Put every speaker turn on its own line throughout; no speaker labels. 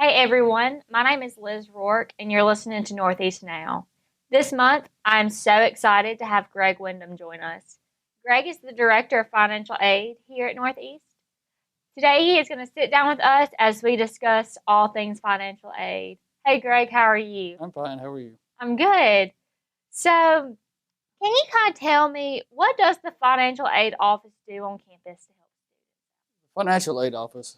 Hey everyone, my name is Liz Rourke, and you're listening to Northeast Now. This month, I'm so excited to have Greg Wyndham join us. Greg is the Director of Financial Aid here at Northeast. Today, he is going to sit down with us as we discuss all things financial aid. Hey Greg, how are you?
I'm fine. How are you?
I'm good. So, can you kind of tell me what does the financial aid office do on campus to help?
Financial aid office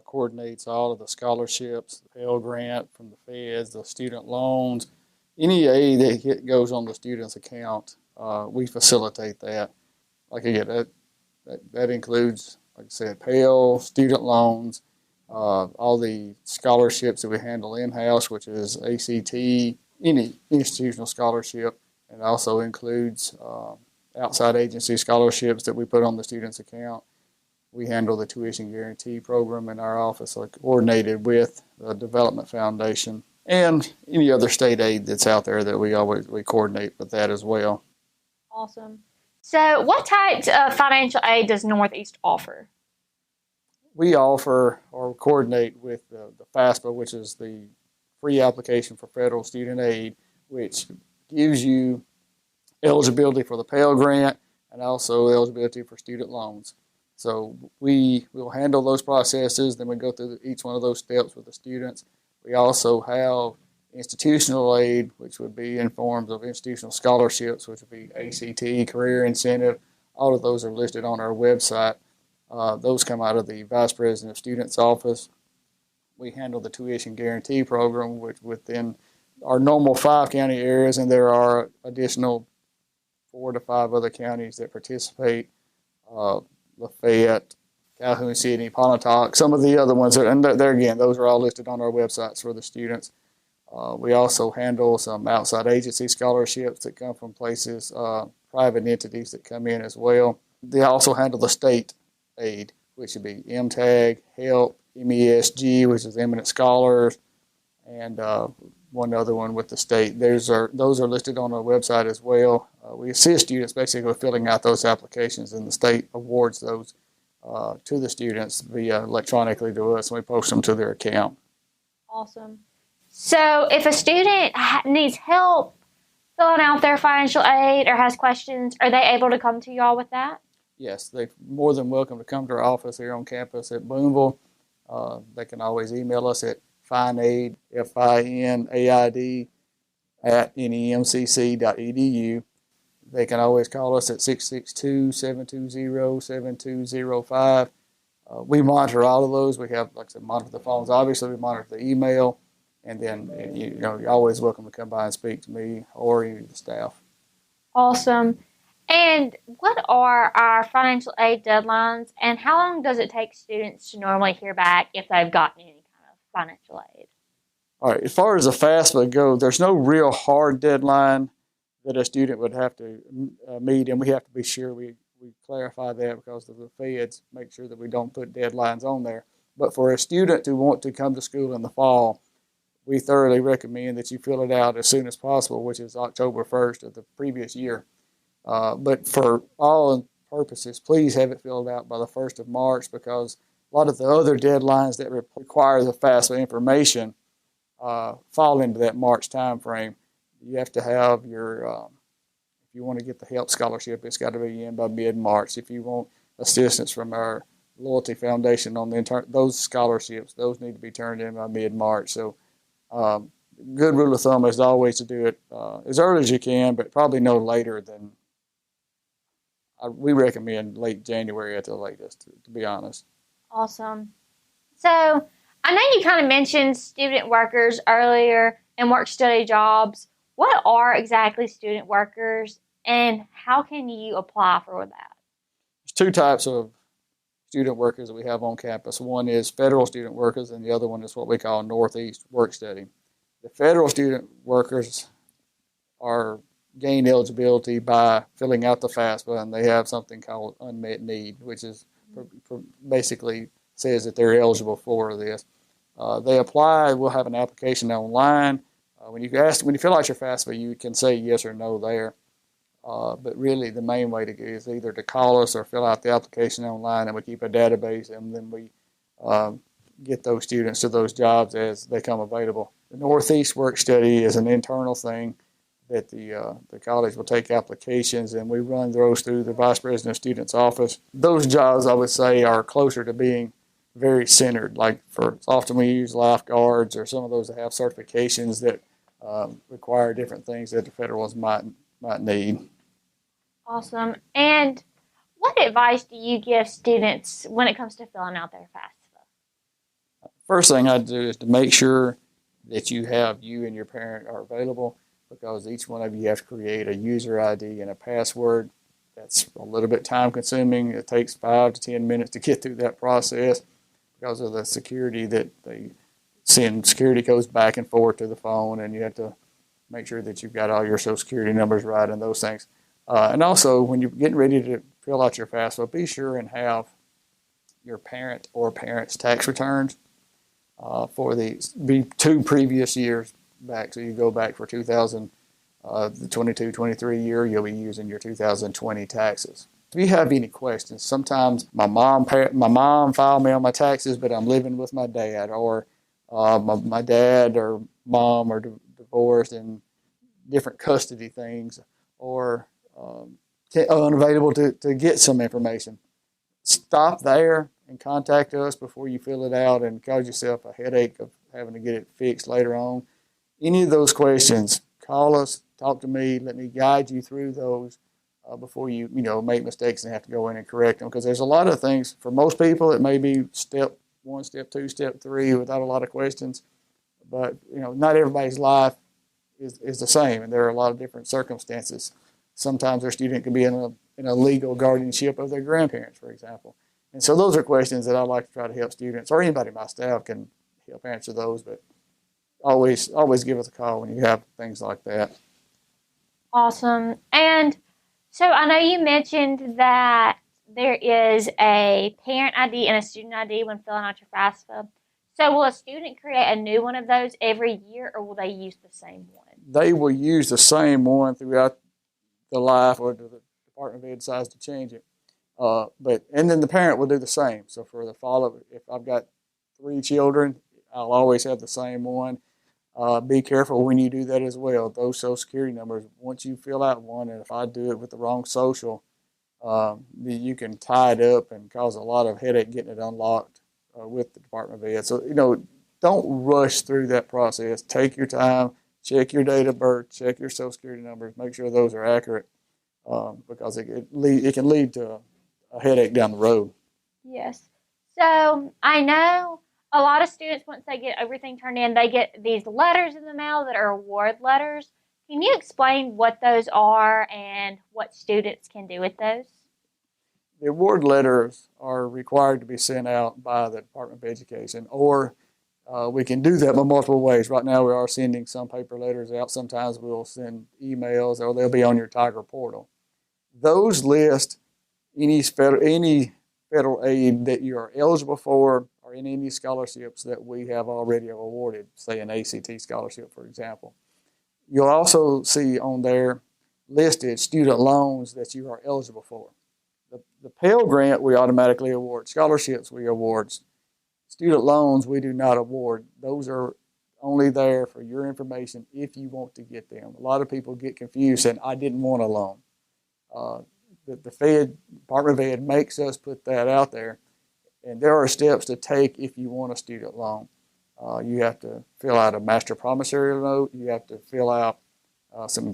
coordinates all of the scholarships, the Pell Grant from the feds, the student loans, any aid that goes on the student's account. We facilitate that. Like again, that includes, like I said, Pell, student loans, all the scholarships that we handle in-house, which is ACT, any institutional scholarship, and also includes outside agency scholarships that we put on the student's account. We handle the tuition guarantee program in our office, coordinated with the Development Foundation and any other state aid that's out there that we coordinate with that as well.
Awesome. So, what types of financial aid does Northeast offer?
We offer or coordinate with the FAFSA, which is the free application for federal student aid, which gives you eligibility for the Pell Grant and also eligibility for student loans. So we will handle those processes, then we go through each one of those steps with the students. We also have institutional aid, which would be in forms of institutional scholarships, which would be ACT, career incentive. All of those are listed on our website. Those come out of the Vice President of Students office. We handle the tuition guarantee program, which within our normal 5 county areas, and there are additional 4 to 5 other counties that participate. Lafayette, Calhoun City, Pontotoc, some of the other ones, and there again, those are all listed on our websites for the students. We also handle some outside agency scholarships that come from places, private entities that come in as well. They also handle the state aid, which would be MTAG, HELP, MESG, which is Eminent Scholars, and one other one with the state. Those are listed on our website as well. We assist students basically with filling out those applications, and the state awards those to the students via electronically to us, and we post them to their account.
Awesome. So, if a student needs help filling out their financial aid or has questions, are they able to come to y'all with that?
Yes, they're more than welcome to come to our office here on campus at Boonville. They can always email us at finaid, FINAID, at nemcc.edu. They can always call us at 662-720-7205. We monitor all of those. We have, like I said, monitor the phones. Obviously, we monitor the email, and then you're always welcome to come by and speak to me or any of the staff.
Awesome. And what are our financial aid deadlines, and how long does it take students to normally hear back if they've gotten any kind of financial aid?
All right, as far as the FAFSA goes, there's no real hard deadline that a student would have to meet, and we have to be sure we clarify that because the feds make sure that we don't put deadlines on there. But for a student to want to come to school in the fall, we thoroughly recommend that you fill it out as soon as possible, which is October 1st of the previous year. But for all purposes, please have it filled out by the 1st of March because a lot of the other deadlines that require the FAFSA information fall into that March time frame. You have to have your, if you want to get the HELP scholarship, it's got to be in by mid-March. If you want assistance from our Loyalty Foundation on those scholarships, those need to be turned in by mid-March. So good rule of thumb is always to do it as early as you can, but probably no later than, we recommend late January at the latest, to be honest.
Awesome. So I know you kind of mentioned student workers earlier and work-study jobs. What are exactly student workers, and how can you apply for that?
There's 2 types of student workers that we have on campus. One is federal student workers, and the other one is what we call Northeast work-study. The federal student workers gain eligibility by filling out the FAFSA, and they have something called unmet need, which is basically says that they're eligible for this. They apply. We'll have an application online. When you fill out your FAFSA, you can say yes or no there. But really, the main way to go is either to call us or fill out the application online, and we keep a database, and then we get those students to those jobs as they come available. The Northeast Work Study is an internal thing that the college will take applications, and we run those through the Vice President of Students' office. Those jobs, I would say, are closer to being very centered. Like often we use lifeguards or some of those that have certifications that require different things that the federal ones might need.
Awesome. And what advice do you give students when it comes to filling out their FAFSA?
First thing I do is to make sure that you and your parent are available, because each one of you have to create a user ID and a password. That's a little bit time consuming. It takes 5 to 10 minutes to get through that process because of the security that they send security codes back and forth to the phone, and you have to make sure that you've got all your social security numbers right and those things. And also, when you're getting ready to fill out your FAFSA, be sure and have your parent or parents' tax returns for the 2 previous years back. So you go back for the 22-23 year, you'll be using your 2020 taxes. If you have any questions, sometimes my mom filed me on my taxes, but I'm living with my dad, or my dad or mom are divorced and different custody things, or unavailable to get some information. Stop there and contact us before you fill it out and cause yourself a headache of having to get it fixed later on. Any of those questions, call us, talk to me, let me guide you through those before you make mistakes and have to go in and correct them. Because there's a lot of things, for most people, it may be step 1, step 2, step 3 without a lot of questions. But not everybody's life is the same, and there are a lot of different circumstances. Sometimes their student could be in a legal guardianship of their grandparents, for example. And so those are questions that I like to try to help students, or anybody on my staff can help answer those. But always give us a call when you have things like that.
Awesome. And so I know you mentioned that there is a parent ID and a student ID when filling out your FAFSA. So will a student create a new one of those every year, or will they use the same one?
They will use the same one throughout the life, or the Department of Ed decides to change it. And then the parent will do the same. So for the follow-up, if I've got 3 children, I'll always have the same one. Be careful when you do that as well. Those Social Security numbers, once you fill out one, and if I do it with the wrong social, you can tie it up and cause a lot of headache getting it unlocked with the Department of Ed. So, don't rush through that process. Take your time, check your date of birth, check your Social Security numbers, make sure those are accurate, because it can lead to a headache down the road.
Yes. So I know a lot of students, once they get everything turned in, they get these letters in the mail that are award letters. Can you explain what those are and what students can do with those?
The award letters are required to be sent out by the Department of Education, or we can do that by multiple ways. Right now we are sending some paper letters out. Sometimes we'll send emails, or they'll be on your Tiger portal. Those list any federal aid that you are eligible for, or any scholarships that we have already awarded, say an ACT scholarship, for example. You'll also see on there listed student loans that you are eligible for. The Pell Grant we automatically award. Scholarships we award. Student loans we do not award. Those are only there for your information if you want to get them. A lot of people get confused saying, I didn't want a loan. The Department of Ed makes us put that out there, and there are steps to take if you want a student loan. You have to fill out a master promissory note. You have to fill out some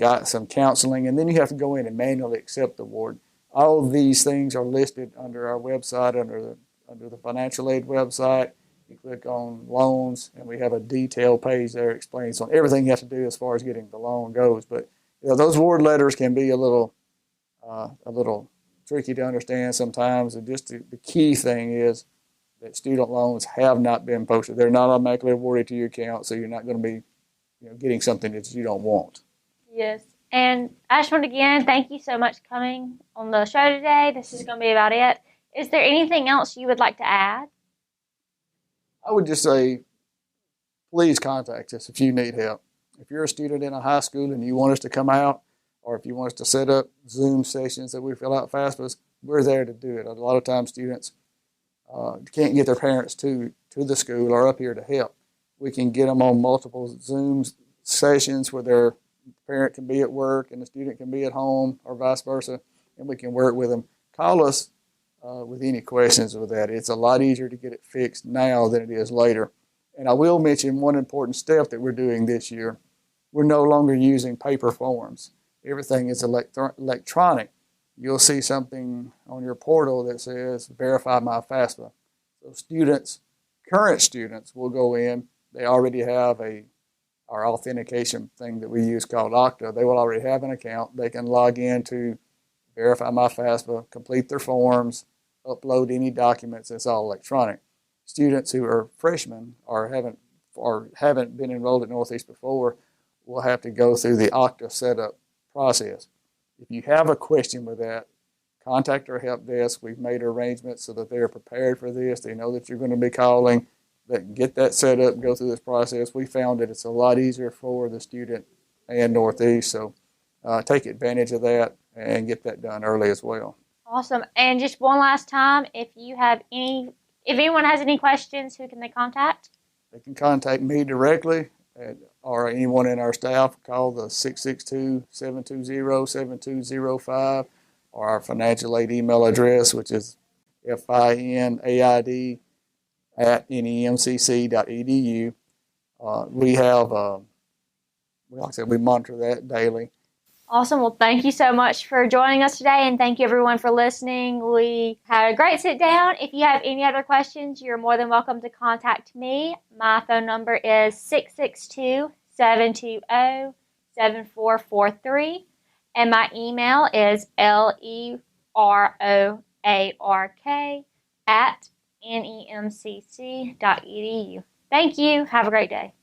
counseling, and then you have to go in and manually accept the award. All of these things are listed under our website, under the financial aid website. You click on loans, and we have a detailed page there explaining on everything you have to do as far as getting the loan goes. But those award letters can be a little tricky to understand sometimes. And just the key thing is that student loans have not been posted. They're not automatically awarded to your account, so you're not going to be getting something that you don't want.
Yes. And I just want to again thank you so much for coming on the show today. This is going to be about it. Is there anything else you would like to add?
I would just say, please contact us if you need help. If you're a student in a high school and you want us to come out, or if you want us to set up Zoom sessions that we fill out FAFSAs, we're there to do it. A lot of times students can't get their parents to to the school are up here to help. We can get them on multiple Zoom sessions where their parent can be at work and the student can be at home, or vice versa, and we can work with them. Call us with any questions with that. It's a lot easier to get it fixed now than it is later. And I will mention one important step that we're doing this year. We're no longer using paper forms. Everything is electronic. You'll see something on your portal that says verify my FAFSA. So students, current students, will go in. They already have our authentication thing that we use called Okta. They will already have an account. They can log in to verify my FAFSA, complete their forms, upload any documents. It's all electronic. Students who are freshmen or haven't been enrolled at Northeast before will have to go through the Okta setup process. If you have a question with that, contact our help desk. We've made arrangements so that they're prepared for this. They know that you're going to be calling. They can get that set up, go through this process. We found that it's a lot easier for the student and Northeast, so take advantage of that and get that done early as well.
Awesome. And just one last time, if anyone has any questions, who can they contact?
They can contact me directly or anyone in our staff. Call the 662-720-7205 or our financial aid email address, which is finaid@nemcc.edu. We have, like I said, we monitor that daily.
Awesome. Well, thank you so much for joining us today, and thank you everyone for listening. We had a great sit down. If you have any other questions, you're more than welcome to contact me. My phone number is 662-720-7443, and my email is leroark@nemcc.edu. Thank you. Have a great day.